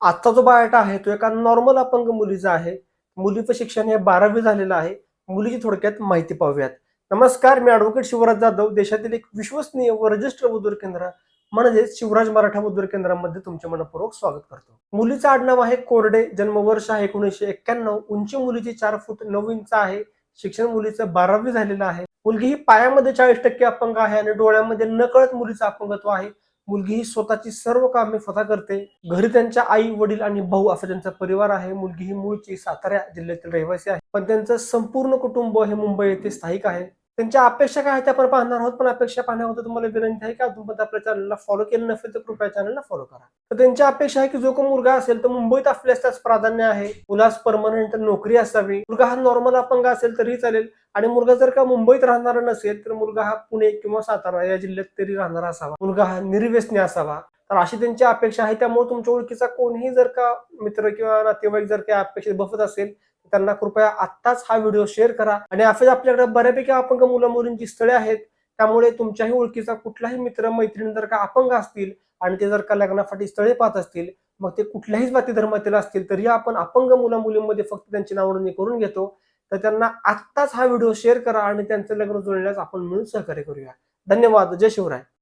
आजचा जो बायोडाटा आहे तो एका नॉर्मल अपंग मुलीचा आहे. मुलीचं शिक्षण हे 12वी झालेलं आहे. मुलीची थोडक्यात माहिती पाहूयात. नमस्कार, मी ॲडव्होकेट शिवराज जाधव, देशातील एक विश्वसनीय व रजिस्टर बुद्रुक केंद्र म्हणजेच शिवराज मराठा बुद्रुक केंद्रामध्ये तुमचे मनपूर्वक स्वागत करतो. मुलीचं आडनाव आहे कोरडे, जन्मवर्ष आहे 1991, उंची मुलीची 4 फूट 9 इंच आहे, शिक्षण मुलीचं 12वी झालेलं आहे. मुलगी ही पायामध्ये 40% अपंग आहे आणि डोळ्यामध्ये नकळत मुलीचं अपंगत्व आहे. मुलगी ही स्वतःची सर्व कामे स्वतः करते. घरी त्यांच्या आई वडील आणि भाऊ असा त्यांचा परिवार आहे. मुलगी ही मूळची सातारा जिल्ह्यातील रहिवासी आहे, पण त्यांचं संपूर्ण कुटुंब हे मुंबई येथे स्थायिक आहे. त्यांच्या अपेक्षा काय आहेत आपण पाहणार आहोत, पण अपेक्षा पाहण्याअगोदर तुम्हाला विनंती आहे की अजून आपल्या चॅनलला फॉलो केलं नसेल तर कृपया चॅनलला फॉलो करा. तर त्यांच्या अपेक्षा आहे की जो कोण मुलगा असेल तर मुंबईत असल्यास त्यास प्राधान्य आहे. मुलास परमनंट नोकरी असावी. मुलगा हा नॉर्मल अपंग असेल तरी चालेल आणि मुलगा जर का मुंबईत राहणारा नसेल तर मुलगा हा पुणे किंवा सातारा या जिल्ह्यात तरी राहणारा असावा. मुलगा हा निर्व्यसनी असावा. तर अशी त्यांची अपेक्षा आहे. त्यामुळे तुमच्या ओळखीचा कोणीही जर का मित्र किंवा नातेवाईक जर काही अपेक्षित बसत असेल त्यांना कृपया आत्ताच हा व्हिडिओ शेअर करा. आणि असंच आपल्याकडे बऱ्यापैकी अपंग मुलं मुलींची स्थळे आहेत. त्यामुळे तुमच्याही ओळखीचा कुठलाही मित्र मैत्रिणी जर का अपंग असतील आणि ते जर का लग्नासाठी स्थळे पाहत असतील, मग ते कुठल्याही जाती धर्मातील असतील तरी आपण अपंग मुला मुलींमध्ये फक्त त्यांची नावनोंदणी करून घेतो. तर त्यांना आत्ताच हा व्हिडिओ शेअर करा आणि त्यांचं लग्न जुळण्यास आपण मिळून सहकार्य करूया. धन्यवाद. जय शिवराय.